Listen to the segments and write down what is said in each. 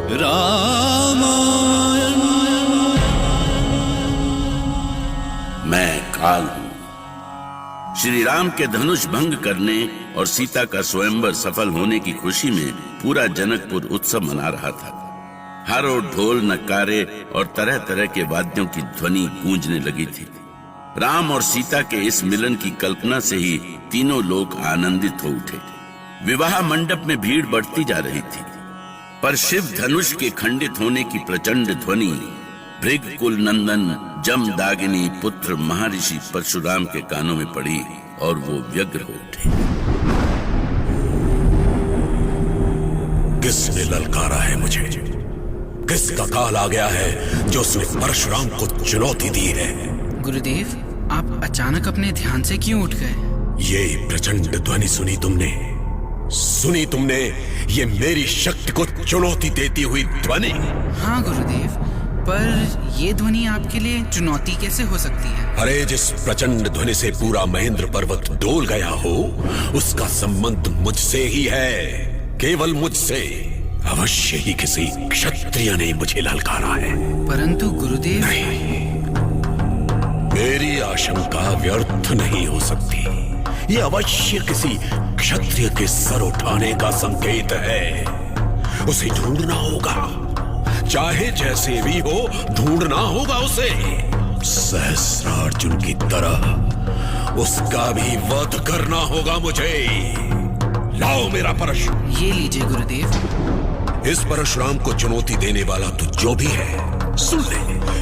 रामायण। मैं काल हूं। श्री राम के धनुष भंग करने और सीता का स्वयंवर सफल होने की खुशी में पूरा जनकपुर उत्सव मना रहा था। हर ओर ढोल, नक्कारे और तरह तरह के वाद्यों की ध्वनि गूंजने लगी थी। राम और सीता के इस मिलन की कल्पना से ही तीनों लोग आनंदित हो उठे। विवाह मंडप में भीड़ बढ़ती जा रही थी, पर शिव धनुष के खंडित होने की प्रचंड ध्वनि भृग कुल नंदन जमदागिनी पुत्र महर्षि परशुराम के कानों में पड़ी और वो व्यग्र हो उठे। किसने ललकारा है मुझे? किसका काल आ गया है जो उसने परशुराम को चुनौती दी है? गुरुदेव, आप अचानक अपने ध्यान से क्यों उठ गए? ये प्रचंड ध्वनि सुनी तुमने? ये मेरी शक्ति को चुनौती देती हुई ध्वनि? हाँ गुरुदेव, पर ये ध्वनि आपके लिए चुनौती कैसे हो सकती है? अरे, जिस प्रचंड ध्वनि से पूरा महेंद्र पर्वत डोल गया हो, उसका संबंध मुझसे ही है, केवल मुझसे। अवश्य ही किसी क्षत्रिय ने मुझे ललकारा है। परंतु गुरुदेव, नहीं, मेरी आशंका व्यर्थ नहीं हो सकती। ये अवश्य किसी क्षत्रिय के सर उठाने का संकेत है। उसे ढूंढना होगा, चाहे जैसे भी हो, ढूंढना होगा उसे। सहस्रार्जुन की तरह उसका भी वध करना होगा मुझे। लाओ मेरा परशुराम। ये लीजिए गुरुदेव। इस परशुराम को चुनौती देने वाला तू जो भी है, सुन ले,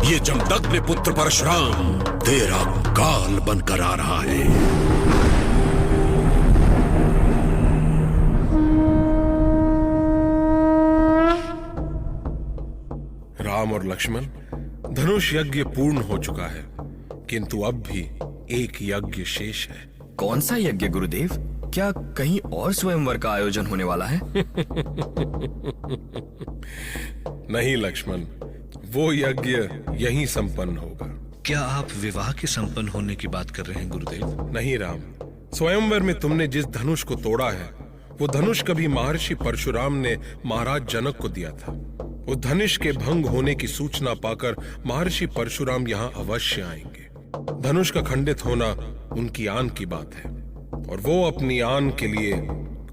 ये जमदग्नि पुत्र परशुराम तेरा काल बनकर आ रहा है। राम और लक्ष्मण, धनुष यज्ञ पूर्ण हो चुका है, किंतु अब भी एक यज्ञ शेष है। कौन सा यज्ञ गुरुदेव? क्या कहीं और स्वयंवर का आयोजन होने वाला है? नहीं लक्ष्मण, वो यज्ञ यहीं संपन्न होगा। क्या आप विवाह के संपन्न होने की बात कर रहे हैं गुरुदेव? नहीं राम, स्वयंवर में तुमने जिस धनुष को तोड़ा है, वो धनुष कभी महर्षि परशुराम ने महाराज जनक को दिया था। उस धनुष के भंग होने की सूचना पाकर महर्षि परशुराम यहाँ अवश्य आएंगे। धनुष का खंडित होना उनकी आन की बात है, और वो अपनी आन के लिए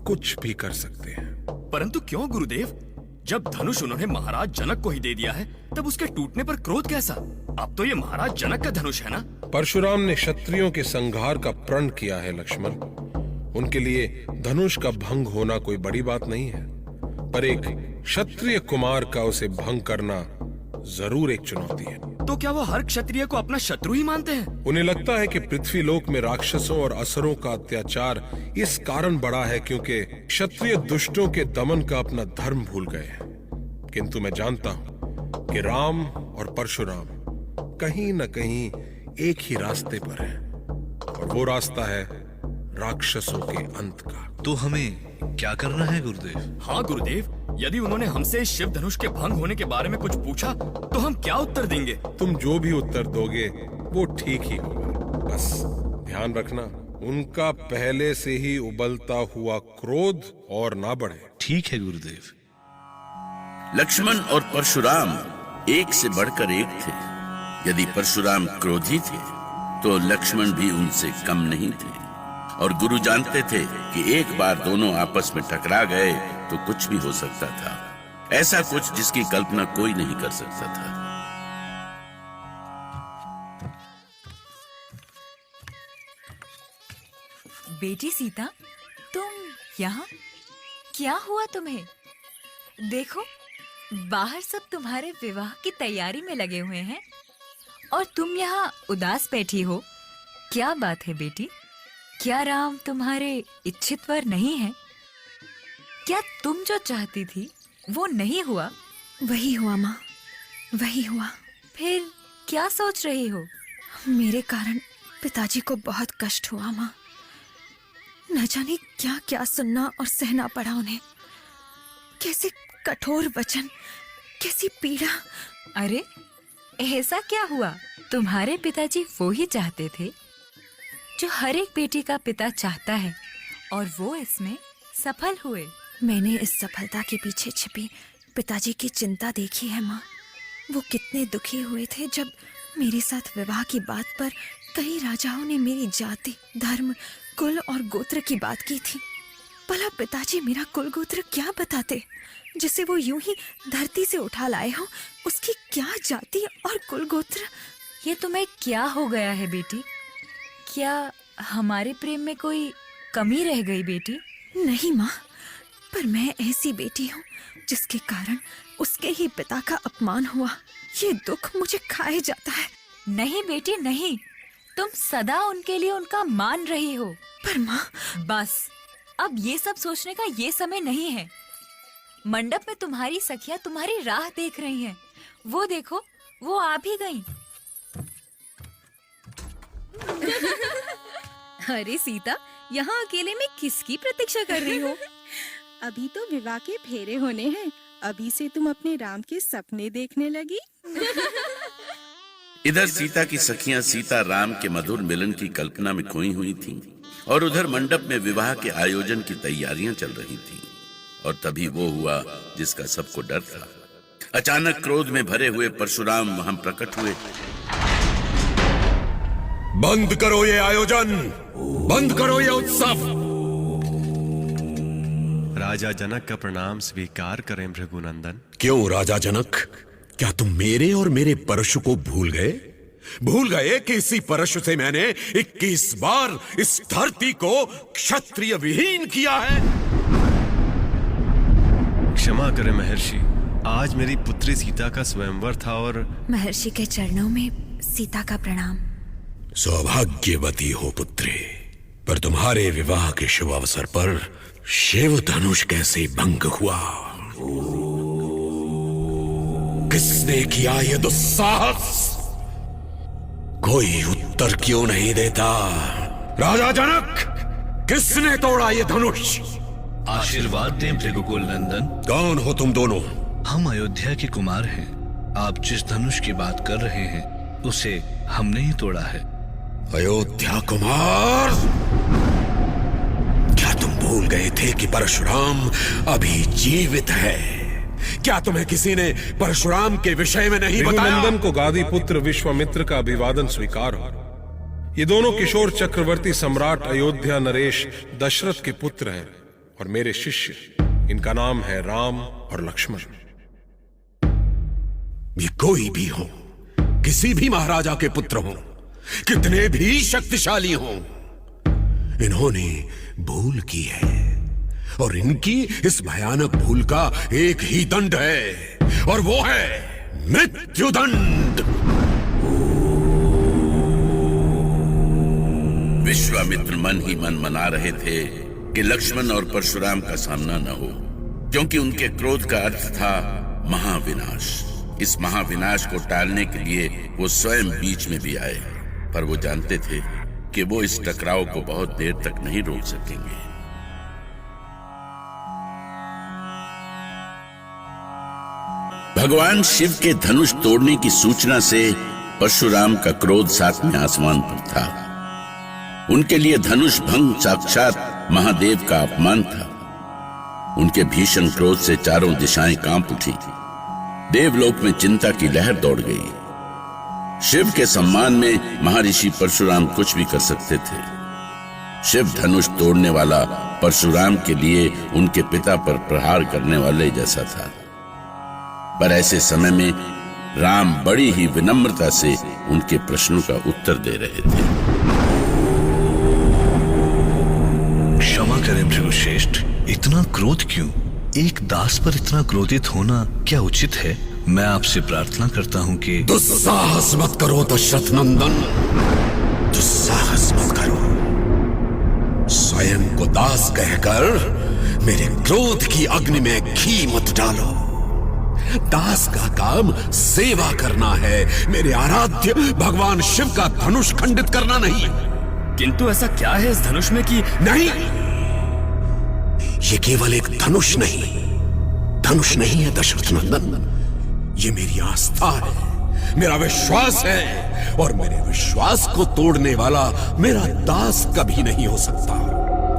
कुछ भी कर सकते हैं। परंतु क्यों गुरुदेव? जब धनुष उन्होंने महाराज जनक को ही दे दिया है, तब उसके टूटने पर क्रोध कैसा? अब तो ये महाराज जनक का धनुष है ना? परशुराम ने क्षत्रियों के संहार का प्रण किया है लक्ष्मण। उनके लिए धनुष का भंग होना कोई बड़ी बात नहीं है, पर एक क्षत्रिय कुमार का उसे भंग करना जरूर एक चुनौती है। तो क्या वो हर क्षत्रिय को अपना शत्रु ही मानते हैं? उन्हें लगता है कि पृथ्वी लोक में राक्षसों और असुरों का अत्याचार इस कारण बढ़ा है क्योंकि क्षत्रिय दुष्टों के दमन का अपना धर्म भूल गए हैं। किंतु मैं जानता हूं कि राम और परशुराम कहीं न कहीं एक ही रास्ते पर हैं, और वो रास्ता है राक्षसों के अंत का। तो हमें क्या करना है गुरुदेव? हाँ गुरुदेव, यदि उन्होंने हमसे शिव धनुष के भंग होने के बारे में कुछ पूछा तो हम क्या उत्तर देंगे? तुम जो भी उत्तर दोगे वो ठीक ही होगा। बस ध्यान रखना, उनका पहले से ही उबलता हुआ क्रोध और ना बढ़े। ठीक है गुरुदेव। लक्ष्मण और परशुराम एक से बढ़कर एक थे। यदि परशुराम क्रोधी थे तो लक्ष्मण भी उनसे कम नहीं थे, और गुरु जानते थे कि एक बार दोनों आपस में टकरा गए तो कुछ भी हो सकता था, ऐसा कुछ जिसकी कल्पना कोई नहीं कर सकता था। बेटी सीता, तुम यहाँ? क्या हुआ तुम्हें? देखो, बाहर सब तुम्हारे विवाह की तैयारी में लगे हुए हैं और तुम यहाँ उदास बैठी हो। क्या बात है बेटी? क्या राम तुम्हारे इच्छित वर नहीं है? क्या तुम जो चाहती थी वो नहीं हुआ? वही हुआ माँ, वही हुआ। फिर क्या सोच रही हो? मेरे कारण पिताजी को बहुत कष्ट हुआ माँ। न जाने क्या क्या सुनना और सहना पड़ा उन्हें। कैसे कठोर वचन, कैसी पीड़ा। अरे ऐसा क्या हुआ? तुम्हारे पिताजी वो ही चाहते थे जो हर एक बेटी का पिता चाहता है, और वो इसमें सफल हुए। मैंने इस सफलता के पीछे छिपी पिताजी की चिंता देखी है माँ। वो कितने दुखी हुए थे जब मेरे साथ विवाह की बात पर कई राजाओं ने मेरी जाति, धर्म, कुल और गोत्र की बात की थी। भला पिताजी मेरा कुल गोत्र क्या बताते, जिसे वो यूं ही धरती से उठा लाए हो? उसकी क्या जाति और कुल गोत्र? ये तुम्हें क्या हो गया है बेटी? क्या हमारे प्रेम में कोई कमी रह गई बेटी? नहीं माँ, पर मैं ऐसी बेटी हूँ जिसके कारण उसके ही पिता का अपमान हुआ। ये दुख मुझे खाए जाता है। नहीं बेटी नहीं, तुम सदा उनके लिए उनका मान रही हो। पर माँ, बस अब ये सब सोचने का ये समय नहीं है। मंडप में तुम्हारी सखियां तुम्हारी राह देख रही हैं। वो देखो, वो आ भी गईं। अरे सीता, यहाँ अकेले में किसकी प्रतीक्षा कर रही हो? अभी तो विवाह के फेरे होने हैं, अभी से तुम अपने राम के सपने देखने लगी। इधर सीता की सखियां सीता राम के मधुर मिलन की कल्पना में खोई हुई थीं, और उधर मंडप में विवाह के आयोजन की तैयारियां चल रही थीं। और तभी वो हुआ जिसका सबको डर था। अचानक क्रोध में भरे हुए परशुराम वहां प्रकट हुए। बंद करो ये आयोजन, बंद करो ये उत्सव। राजा जनक का प्रणाम स्वीकार करें भृगुनंदन। क्यों राजा जनक, क्या तुम मेरे और मेरे परशु को भूल गए? भूल गए कि इसी परशु से मैंने 21 बार इस धरती को क्षत्रिय विहीन किया है? क्षमा करें महर्षि, आज मेरी पुत्री सीता का स्वयंवर था और महर्षि के चरणों में सीता का प्रणाम। सौभाग्यवती हो पुत्री, पर तुम्हारे विवाह के शुभ अवसर पर शिव धनुष कैसे भंग हुआ? किसने किया ये दुस्साहस? कोई उत्तर क्यों नहीं देता? राजा जनक, किसने तोड़ा ये धनुष? आशीर्वाद दें भृगुकुल नंदन। कौन हो तुम दोनों? हम अयोध्या के कुमार हैं। आप जिस धनुष की बात कर रहे हैं उसे हमने ही तोड़ा है। अयोध्या कुमार, क्या तुम भूल गए थे कि परशुराम अभी जीवित है? क्या तुम्हें किसी ने परशुराम के विषय में नहीं बताया? नंदन को गादी पुत्र विश्वामित्र का अभिवादन स्वीकार हो। ये दोनों किशोर चक्रवर्ती सम्राट अयोध्या नरेश दशरथ के पुत्र हैं और मेरे शिष्य। इनका नाम है राम और लक्ष्मण। ये कोई भी हो, किसी भी महाराजा के पुत्र हो, कितने भी शक्तिशाली हो, इन्होंने भूल की है और इनकी इस भयानक भूल का एक ही दंड है, और वो है मृत्युदंड। विश्वामित्र मन ही मन मना रहे थे कि लक्ष्मण और परशुराम का सामना न हो, क्योंकि उनके क्रोध का अर्थ था महाविनाश। इस महाविनाश को टालने के लिए वो स्वयं बीच में भी आए, पर वो जानते थे कि वो इस टकराव को बहुत देर तक नहीं रोक सकेंगे। भगवान शिव के धनुष तोड़ने की सूचना से परशुराम का क्रोध सातवें आसमान पर था। उनके लिए धनुष भंग साक्षात महादेव का अपमान था। उनके भीषण क्रोध से चारों दिशाएं कांप उठी। देवलोक में चिंता की लहर दौड़ गई। शिव के सम्मान में महर्षि परशुराम कुछ भी कर सकते थे। शिव धनुष तोड़ने वाला परशुराम के लिए उनके पिता पर प्रहार करने वाले जैसा था। पर ऐसे समय में राम बड़ी ही विनम्रता से उनके प्रश्नों का उत्तर दे रहे थे। क्षमा करें भृगुश्रेष्ठ, इतना क्रोध क्यों? एक दास पर इतना क्रोधित होना क्या उचित है? मैं आपसे प्रार्थना करता हूं कि दुस्साहस मत करो दशरथ नंदन, दुस्साहस मत करो। स्वयं को दास कहकर मेरे क्रोध की अग्नि में घी मत डालो। दास का काम सेवा करना है, मेरे आराध्य भगवान शिव का धनुष खंडित करना नहीं। किंतु ऐसा क्या है इस धनुष में कि नहीं, ये केवल एक धनुष नहीं है दशरथ नंदन, ये मेरी आस्था है, मेरा विश्वास है, और मेरे विश्वास को तोड़ने वाला मेरा दास कभी नहीं हो सकता,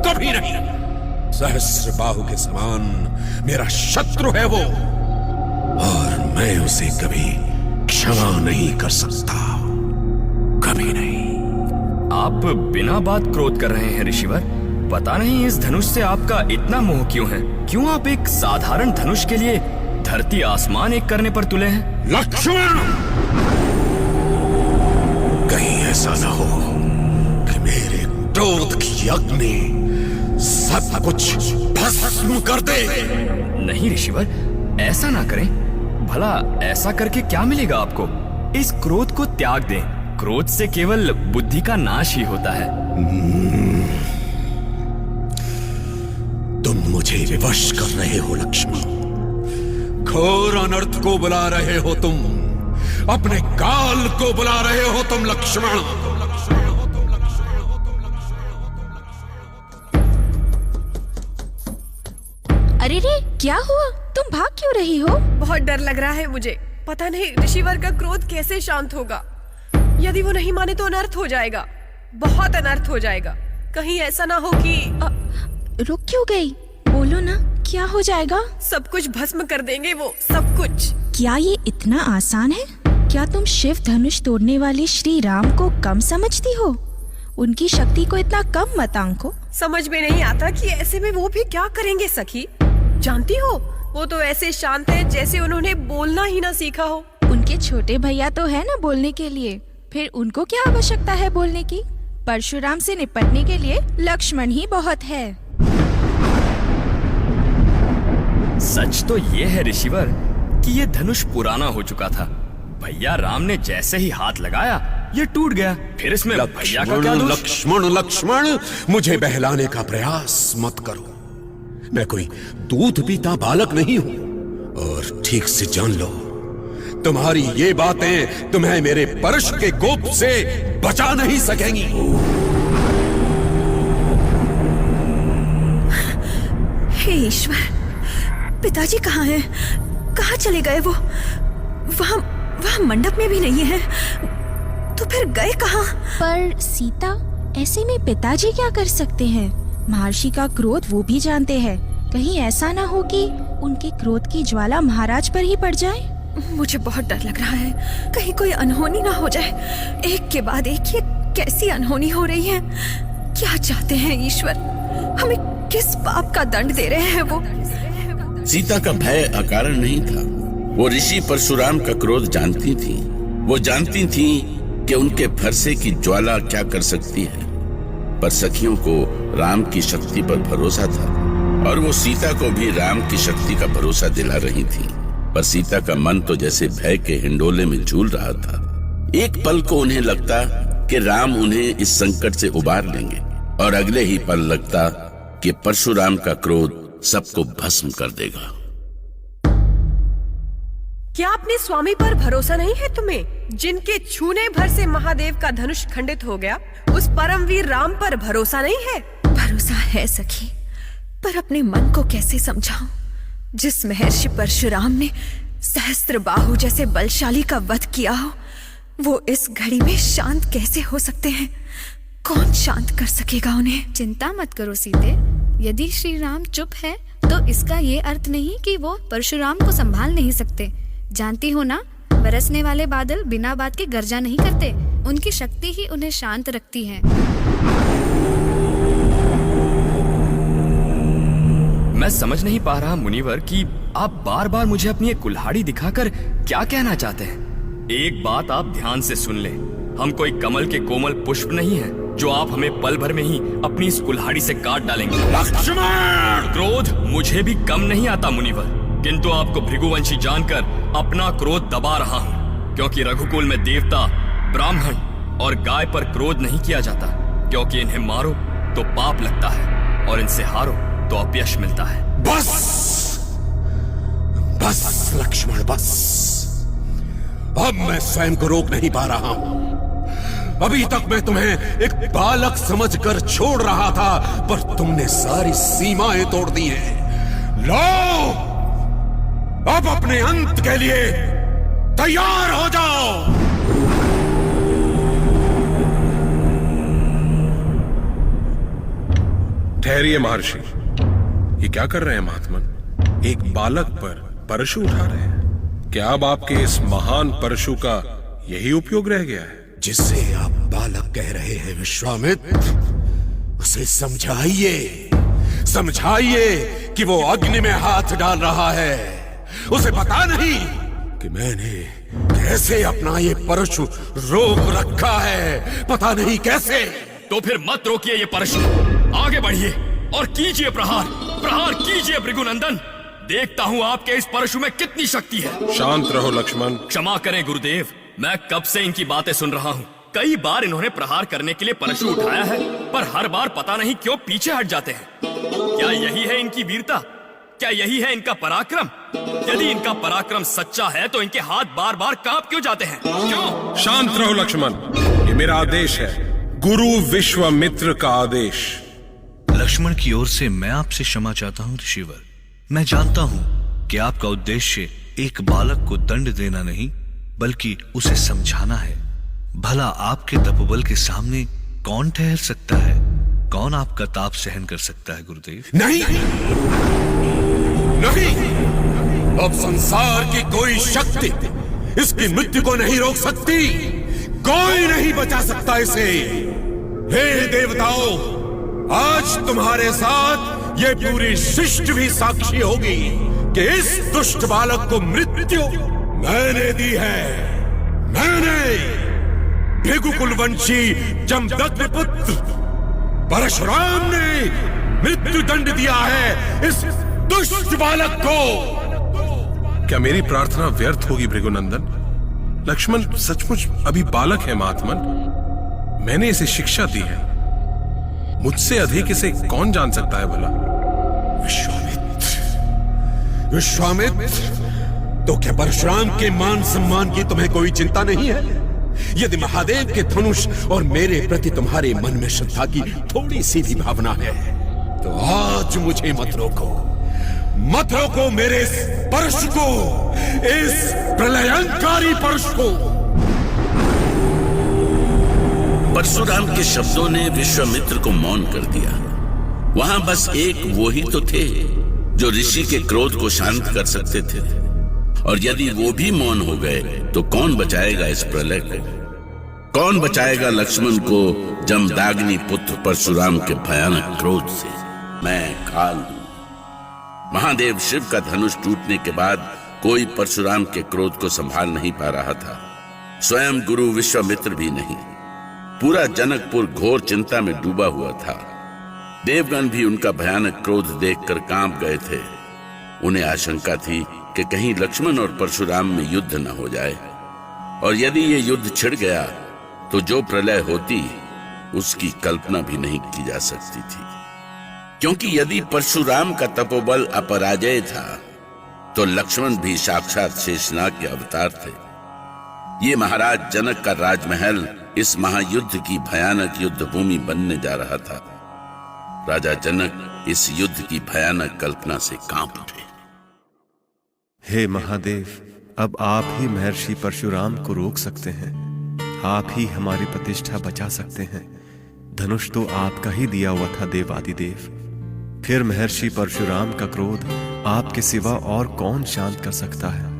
कभी नहीं। सहस्र बाहु के समान मेरा शत्रु है वो, मैं उसे कभी क्षमा नहीं कर सकता, कभी नहीं। आप बिना बात क्रोध कर रहे हैं ऋषिवर। पता नहीं इस धनुष से आपका इतना मोह क्यों है। क्यों आप एक साधारण धनुष के लिए धरती आसमान एक करने पर तुले हैं? लक्ष्मण, कहीं ऐसा न हो कि मेरे क्रोध की अग्नि सब कुछ भस्म कर दे। नहीं ऋषिवर, ऐसा ना करें। भला ऐसा करके क्या मिलेगा आपको? इस क्रोध को त्याग दें। क्रोध से केवल बुद्धि का नाश ही होता है। तुम मुझे विवश कर रहे हो लक्ष्मण। घोर अनर्थ को बुला रहे हो तुम, अपने काल को बुला रहे हो तुम लक्ष्मण। अरे रे, क्या हुआ? तुम भाग क्यों रही हो? बहुत डर लग रहा है मुझे। पता नहीं ऋषिवर का क्रोध कैसे शांत होगा। यदि वो नहीं माने तो अनर्थ हो जाएगा, बहुत अनर्थ हो जाएगा। कहीं ऐसा ना हो कि रुक क्यों गई? बोलो ना, क्या हो जाएगा? सब कुछ भस्म कर देंगे वो, सब कुछ। क्या ये इतना आसान है? क्या तुम शिव धनुष तोड़ने वाले श्री राम को कम समझती हो? उनकी शक्ति को इतना कम मत आंको। समझ में नहीं आता कि ऐसे में वो भी क्या करेंगे सखी। जानती हो, वो तो ऐसे शांत है जैसे उन्होंने बोलना ही ना सीखा हो। उनके छोटे भैया तो है ना बोलने के लिए, फिर उनको क्या आवश्यकता है बोलने की? परशुराम से निपटने के लिए लक्ष्मण ही बहुत है। सच तो ये है ऋषिवर कि ये धनुष पुराना हो चुका था। भैया राम ने जैसे ही हाथ लगाया ये टूट गया। फिर इसमें भैया का क्या दोष? लक्ष्मण, लक्ष्मण, मुझे बहलाने का प्रयास मत करो। मैं कोई दूध पीता बालक नहीं हूँ। और ठीक से जान लो, तुम्हारी ये बातें तुम्हें मेरे परश के कोप से बचा नहीं सकेंगी। हे ईश्वर, पिताजी कहाँ हैं? कहाँ चले गए वो? वहाँ मंडप में भी नहीं है, तो फिर गए कहाँ? पर सीता, ऐसे में पिताजी क्या कर सकते हैं? महर्षि का क्रोध वो भी जानते हैं। कहीं ऐसा ना हो कि उनके क्रोध की ज्वाला महाराज पर ही पड़ जाए। मुझे बहुत डर लग रहा है, कहीं कोई अनहोनी ना हो जाए। एक के बाद एक ये कैसी अनहोनी हो रही है। क्या चाहते हैं ईश्वर? हमें किस पाप का दंड दे रहे हैं वो? सीता का भय अकारण नहीं था। वो ऋषि परशुराम का क्रोध जानती थी। वो जानती थी कि उनके फरसे की ज्वाला क्या कर सकती है। पर सखियों को राम की शक्ति पर भरोसा था और वो सीता को भी राम की शक्ति का भरोसा दिला रही थी। पर सीता का मन तो जैसे भय के हिंडोले में झूल रहा था। एक पल को उन्हें लगता कि राम उन्हें इस संकट से उबार लेंगे और अगले ही पल लगता कि परशुराम का क्रोध सबको भस्म कर देगा। क्या अपने स्वामी पर भरोसा नहीं है तुम्हें, जिनके छूने भर से महादेव का धनुष खंडित हो गया? उस परमवीर राम पर भरोसा नहीं है? भरोसा है सखी, पर अपने मन को कैसे समझाऊं? जिस महर्षि परशुराम ने सहस्त्र बाहु जैसे बलशाली का वध किया हो, वो इस घड़ी में शांत कैसे हो सकते हैं? कौन शांत कर सकेगा उन्हें? चिंता मत करो सीते। यदि श्री राम चुप है तो इसका ये अर्थ नहीं कि वो परशुराम को संभाल नहीं सकते। जानती हो ना, बरसने वाले बादल बिना बात के गर्जा नहीं करते। उनकी शक्ति ही उन्हें शांत रखती है। मैं समझ नहीं पा रहा मुनिवर कि आप बार बार मुझे अपनी एक कुल्हाड़ी दिखाकर क्या कहना चाहते हैं। एक बात आप ध्यान से सुन ले, हम कोई कमल के कोमल पुष्प नहीं हैं जो आप हमें पल भर में ही अपनी इस कुल्हाड़ी से काट डालेंगे। लक्ष्मण! क्रोध मुझे भी कम नहीं आता मुनिवर, किंतु आपको भृगुवंशी जानकर अपना क्रोध दबा रहा हूँ। क्योंकि रघुकुल में देवता, ब्राह्मण और गाय पर क्रोध नहीं किया जाता, क्योंकि इन्हें मारो तो पाप लगता है और इनसे हारो तो अपयश मिलता है। बस बस लक्ष्मण, बस। अब मैं स्वयं को रोक नहीं पा रहा हूं। अभी तक मैं तुम्हें एक बालक समझकर छोड़ रहा था, पर तुमने सारी सीमाएं तोड़ दी हैं। लो, अब अपने अंत के लिए तैयार हो जाओ। ठहरिए महर्षि, ये क्या कर रहे हैं महात्मन? एक बालक पर परशु उठा रहे हैं। क्या अब आपके इस महान परशु का यही उपयोग रह गया है? जिसे आप बालक कह रहे हैं विश्वामित्र, उसे समझाइए, समझाइए कि वो अग्नि में हाथ डाल रहा है। उसे पता नहीं कि मैंने कैसे अपना ये परशु रोक रखा है, पता नहीं कैसे। तो फिर मत रोकिए ये परशु, आगे बढ़िए और कीजिए प्रहार, प्रहार कीजिए भृगुनंदन। देखता हूँ आपके इस परशु में कितनी शक्ति है। शांत रहो लक्ष्मण। क्षमा करें गुरुदेव, मैं कब से इनकी बातें सुन रहा हूँ। कई बार इन्होंने प्रहार करने के लिए परशु उठाया है, पर हर बार पता नहीं क्यों पीछे हट जाते हैं। क्या यही है इनकी वीरता? क्या यही है इनका पराक्रम? यदि इनका पराक्रम सच्चा है तो इनके हाथ बार बार कांप क्यों जाते हैं? क्यों? शांत रहो लक्ष्मण, ये मेरा आदेश है, गुरु विश्वामित्र का आदेश। लक्ष्मण की ओर से मैं आपसे क्षमा चाहता हूं ऋषिवर। मैं जानता हूं कि आपका उद्देश्य एक बालक को दंड देना नहीं, बल्कि उसे समझाना है। भला आपके तपोबल के सामने कौन ठहर सकता है? कौन आपका ताप सहन कर सकता है गुरुदेव? नहीं, नहीं, अब संसार की कोई शक्ति इसकी मृत्यु को नहीं रोक सकती। कोई नहीं बचा सकता इसे। हे देवताओं, आज तुम्हारे साथ ये पूरी सृष्टि भी साक्षी होगी कि इस दुष्ट बालक को मृत्यु मैंने दी है। मैंने भृगुकुल वंशी जमदग्नि पुत्र परशुराम ने मृत्यु दंड दिया है इस दुष्ट बालक को। क्या मेरी प्रार्थना व्यर्थ होगी भृगुनंदन? लक्ष्मण सचमुच अभी बालक है महात्मन। मैंने इसे शिक्षा दी है, मुझसे अधिक इसे कौन जान सकता है भला? विश्वामित्र, विश्वामित्र, तो क्या परशुराम के मान सम्मान की तुम्हें कोई चिंता नहीं है? यदि महादेव के धनुष और मेरे प्रति तुम्हारे मन में श्रद्धा की थोड़ी सी भी भावना है तो आज मुझे मत रोको, मत रोको मेरे इस परशु को, इस प्रलयंकारी परशु को। परशुराम के शब्दों ने विश्वामित्र को मौन कर दिया। वहां बस एक वो ही तो थे जो ऋषि के क्रोध को शांत कर सकते थे, और यदि वो भी मौन हो गए तो कौन बचाएगा इस प्रलय को? कौन बचाएगा लक्ष्मण को जमदाग्नि पुत्र परशुराम के भयानक क्रोध से? मैं काल हूं। महादेव शिव का धनुष टूटने के बाद कोई परशुराम के क्रोध को संभाल नहीं पा रहा था, स्वयं गुरु विश्वामित्र भी नहीं। पूरा जनकपुर घोर चिंता में डूबा हुआ था। देवगण भी उनका भयानक क्रोध देखकर कांप गए थे। उन्हें आशंका थी कि कहीं लक्ष्मण और परशुराम में युद्ध न हो जाए, और यदि ये युद्ध छिड़ गया तो जो प्रलय होती उसकी कल्पना भी नहीं की जा सकती थी। क्योंकि यदि परशुराम का तपोबल अपराजय था तो लक्ष्मण भी साक्षात शेषनाग के अवतार थे। ये महाराज जनक का राजमहल इस महायुद्ध की भयानक युद्ध भूमि बनने जा रहा था। राजा जनक इस युद्ध की भयानक कल्पना से कांप उठे। हे महादेव, अब आप ही महर्षि परशुराम को रोक सकते हैं, आप ही हमारी प्रतिष्ठा बचा सकते हैं। धनुष तो आपका ही दिया हुआ था देवादिदेव। फिर महर्षि परशुराम का क्रोध आपके सिवा और कौन शांत कर सकता है?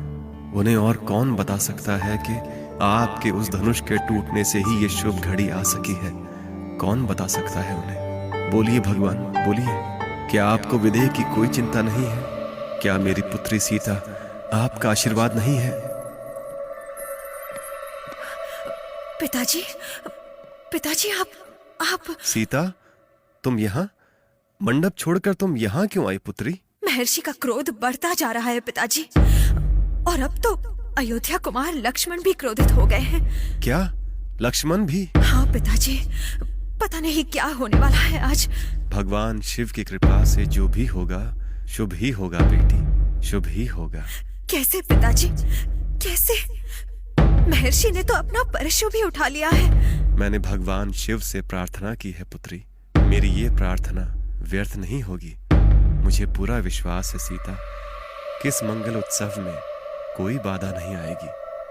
उन्हें और कौन बता सकता है कि आपके उस धनुष के टूटने से ही ये शुभ घड़ी आ सकी है? कौन बता सकता है उन्हें? बोलिए भगवान, बोलिए, क्या आपको विदेह की कोई चिंता नहीं है? क्या मेरी पुत्री सीता आपका आशीर्वाद नहीं है? पिताजी, पिताजी, आप सीता, तुम यहाँ? मंडप छोड़कर तुम यहाँ क्यों आई पुत्री? महर्षि का क्रोध बढ़ता जा रहा है पिताजी, और अब तो अयोध्या कुमार लक्ष्मण भी क्रोधित हो गए हैं। क्या लक्ष्मण भी? हाँ पिताजी, पता नहीं क्या होने वाला है आज। भगवान शिव की कृपा से जो भी होगा शुभ ही होगा बेटी, शुभ ही होगा। कैसे पिताजी, कैसे? महर्षि ने तो अपना परशु भी उठा लिया है। मैंने भगवान शिव से प्रार्थना की है पुत्री, मेरी ये प्रार्थना व्यर्थ नहीं होगी। मुझे पूरा विश्वास है सीता, किस मंगल उत्सव में कोई बाधा नहीं आएगी।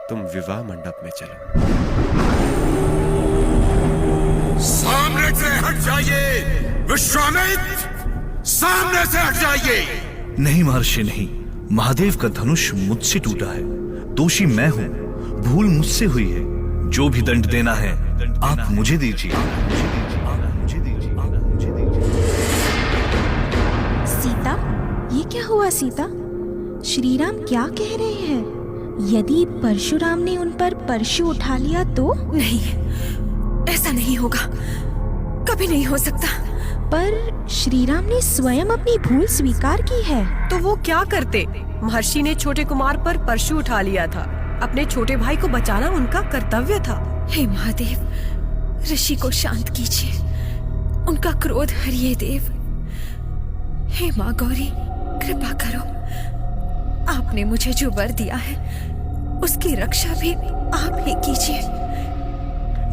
तुम विवाह मंडप में चलो। सामने से हट जाइए विश्वामित्र, सामने से हट जाइए। नहीं महर्षि नहीं, महादेव का धनुष मुझसे टूटा है दोषी मैं हूं, भूल मुझसे हुई है। जो भी दंड देना है आप मुझे दीजिए। सीता, ये क्या हुआ सीता? श्री राम क्या कह रहे हैं? यदि परशुराम ने उन पर परशु उठा लिया तो? नहीं, ऐसा नहीं होगा, कभी नहीं हो सकता। पर श्री राम ने स्वयं अपनी भूल स्वीकार की है। तो वो क्या करते? महर्षि ने छोटे कुमार पर परशु उठा लिया था। अपने छोटे भाई को बचाना उनका कर्तव्य था। हे महादेव, ऋषि को शांत कीजिए, उनका क्रोध हरिये देव। हे माँ गौरी, कृपा करो, आपने मुझे जो वर दिया है उसकी रक्षा भी आप ही कीजिए।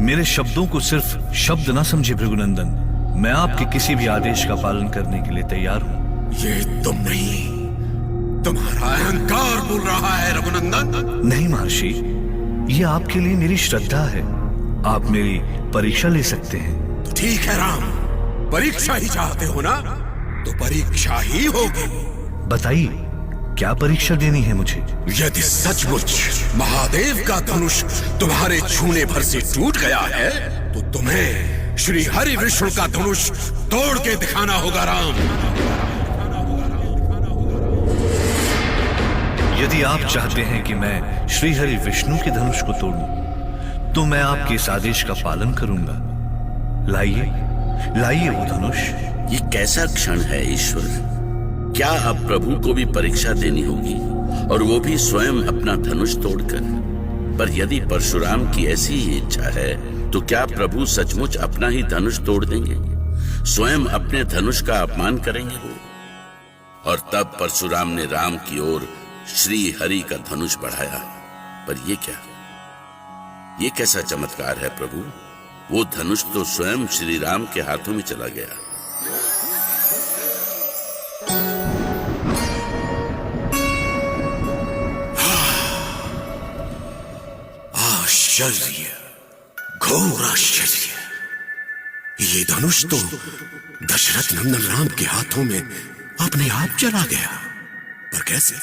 मेरे शब्दों को सिर्फ शब्द ना समझे भृगुनंदन, मैं आपके किसी भी आदेश का पालन करने के लिए तैयार हूँ। ये तुम नहीं, तुम्हारा अहंकार बोल रहा है रघुनंदन। नहीं महर्षि, ये आपके लिए मेरी श्रद्धा है। आप मेरी परीक्षा ले सकते हैं। तो ठीक है राम, परीक्षा ही चाहते हो ना, तो परीक्षा ही होगी। बताइए, क्या परीक्षा देनी है मुझे? यदि सचमुच महादेव का धनुष तुम्हारे छूने भर से टूट गया है, तो तुम्हें श्री हरि विष्णु का धनुष तोड़ के दिखाना होगा राम। यदि आप चाहते हैं कि मैं श्री हरि विष्णु के धनुष को तोड़ूं, तो मैं आपके इस आदेश का पालन करूंगा। लाइए, लाइए वो धनुष। ये कैसा क्षण है ईश्वर? क्या अब प्रभु को भी परीक्षा देनी होगी, और वो भी स्वयं अपना धनुष तोड़कर? पर यदि परशुराम की ऐसी ही इच्छा है, तो क्या प्रभु सचमुच अपना ही धनुष तोड़ देंगे? स्वयं अपने धनुष का अपमान करेंगे वो? और तब परशुराम ने राम की ओर श्री हरि का धनुष बढ़ाया। पर ये क्या, ये कैसा चमत्कार है प्रभु? वो धनुष तो स्वयं श्री राम के हाथों में चला गया। आश्चर्य, घोर आश्चर्य। ये धनुष तो दशरथ नंदन राम के हाथों में अपने आप चला गया। पर कैसे,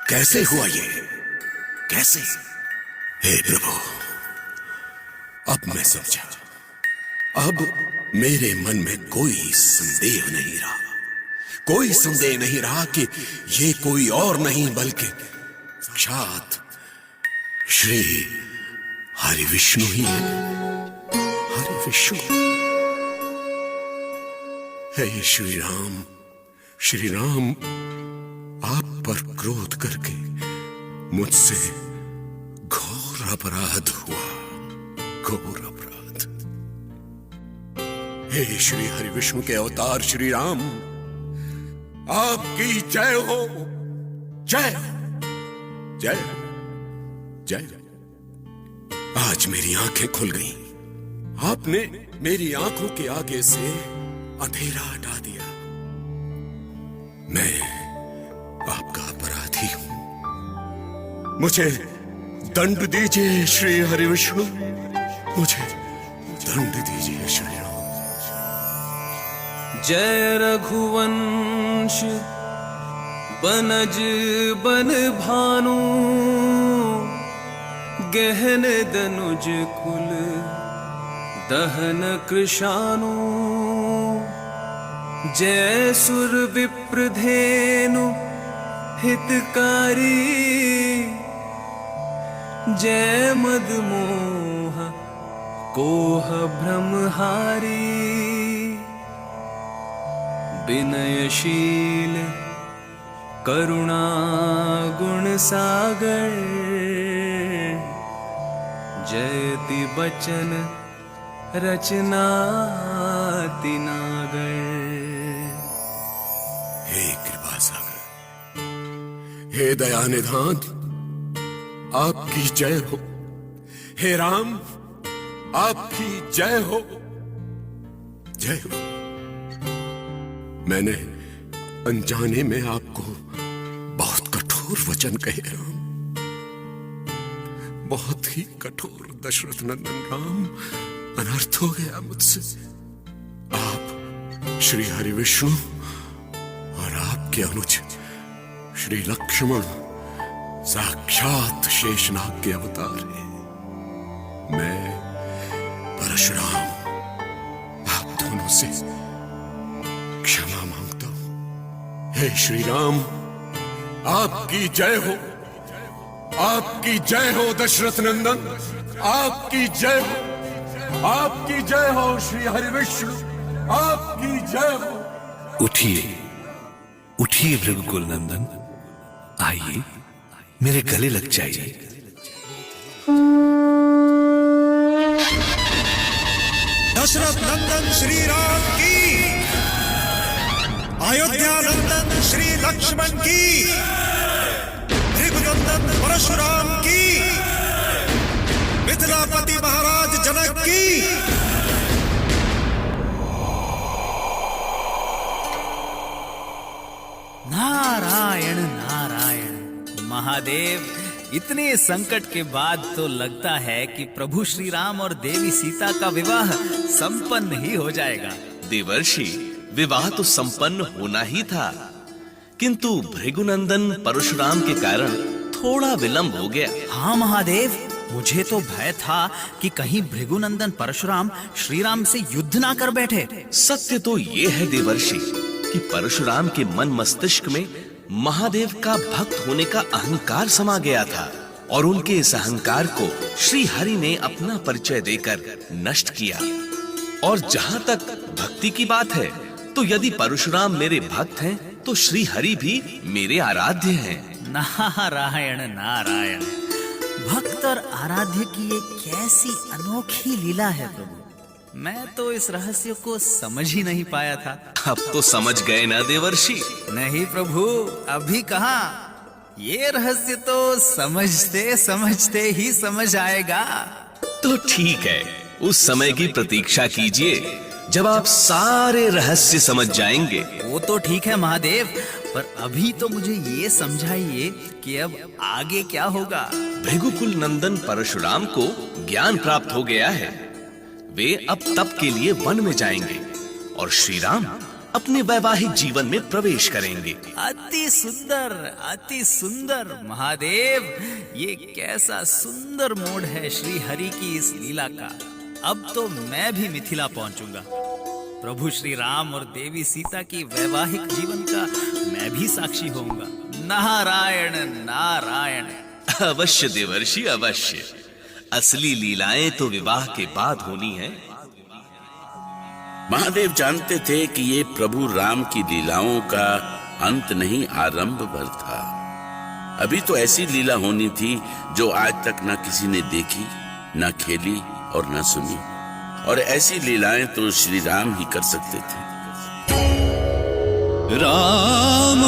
कैसे हुआ ये? कैसे? हे प्रभु, अब मैं समझा। अब मेरे मन में कोई संदेह नहीं रहा, कोई संदेह नहीं रहा कि ये कोई और नहीं बल्कि साक्षात श्री हरि विष्णु ही है। हरि विष्णु। हे श्री राम, श्री राम, आप पर क्रोध करके मुझसे घोर अपराध हुआ, घोर अपराध। हे श्री हरि विष्णु के अवतार श्री राम, आपकी जय हो, जय जय जय। आज मेरी आंखें खुल गईं। आपने मेरी आंखों के आगे से अंधेरा हटा दिया। मैं आपका अपराधी हूं। मुझे दंड दीजिए श्री हरि विष्णु, मुझे दंड दीजिए श्री राम। जय रघुवंश बनज बन भानु, गहन दनुज कुल दहन कृशानु। जय सुर विप्रधेनु हितकारी, जय मदमोह कोह भ्रमहारी। विनयशील करुणा गुण सागर, जयति बचन रचना तिनागर। हे कृपा सागर, हे दया निधान, आपकी जय हो। हे राम, आपकी जय हो, जय हो। मैंने अनजाने में आपको बहुत कठोर वचन कहे राम, बहुत ही कठोर। दशरथ नंदन राम, अनर्थ हो गया मुझसे। आप श्री हरि विष्णु और आपके अनुज श्री लक्ष्मण साक्षात शेषनाग के अवतार हैं। मैं परशुराम आप दोनों से क्षमा मांगता हूं। हे श्री राम, आपकी जय हो, आपकी जय हो दशरथ नंदन, आपकी जय हो, आपकी जय हो श्री हरिविष्णु, आपकी जय हो। उठिए उठिए भृगुकुल नंदन, आइए मेरे गले लग जाइए। दशरथ नंदन श्री राम की, अयोध्या नंदन श्री लक्ष्मण की, भृगुनंदन परशुराम की, मिथिलापति महाराज जनक की। नारायण नारायण। महादेव, इतने संकट के बाद तो लगता है कि प्रभु श्री राम और देवी सीता का विवाह संपन्न ही हो जाएगा। देवर्षि, विवाह तो संपन्न होना ही था, किंतु भृगुनंदन परशुराम के कारण थोड़ा विलंब हो गया। हाँ महादेव, मुझे तो भय था कि कहीं भृगुनंदन परशुराम श्री राम से युद्ध ना कर बैठे। सत्य तो ये है देवर्षि कि परशुराम के मन मस्तिष्क में महादेव का भक्त होने का अहंकार समा गया था और उनके इस अहंकार को श्री हरि ने अपना परिचय देकर नष्ट किया। और जहां तक भक्ति की बात है, तो यदि परशुराम मेरे भक्त हैं, तो श्री हरि भी मेरे आराध्य हैं। नारायण नारायण। भक्त और आराध्य की ये कैसी अनोखी लीला है प्रभु, मैं तो इस रहस्य को समझ ही नहीं पाया था। अब तो समझ गए ना देवर्षि? नहीं प्रभु, अभी कहाँ। ये रहस्य तो समझते समझते ही समझ आएगा। तो ठीक है, उस समय की प्रतीक्षा कीजिए जब आप सारे रहस्य समझ जाएंगे। वो तो ठीक है महादेव, पर अभी तो मुझे ये समझाइए कि अब आगे क्या होगा। भृगुकुल नंदन परशुराम को ज्ञान प्राप्त हो गया है। वे अब तप के लिए वन में जाएंगे और श्री राम अपने वैवाहिक जीवन में प्रवेश करेंगे। अति सुंदर महादेव, ये कैसा सुंदर मोड़ है श्री हरि की इस लीला का। अब तो मैं भी मिथिला पहुंचूंगा। प्रभु श्री राम और देवी सीता की वैवाहिक जीवन का मैं भी साक्षी होऊंगा। नारायण नारायण। अवश्य देवर्षि, अवश्य। असली लीलाएं तो विवाह के बाद होनी है। महादेव जानते थे कि ये प्रभु राम की लीलाओं का अंत नहीं, आरंभ भर था। अभी तो ऐसी लीला होनी थी जो आज तक न किसी ने देखी, न खेली और न सुनी। और ऐसी लीलाएं तो श्री राम ही कर सकते थे। राम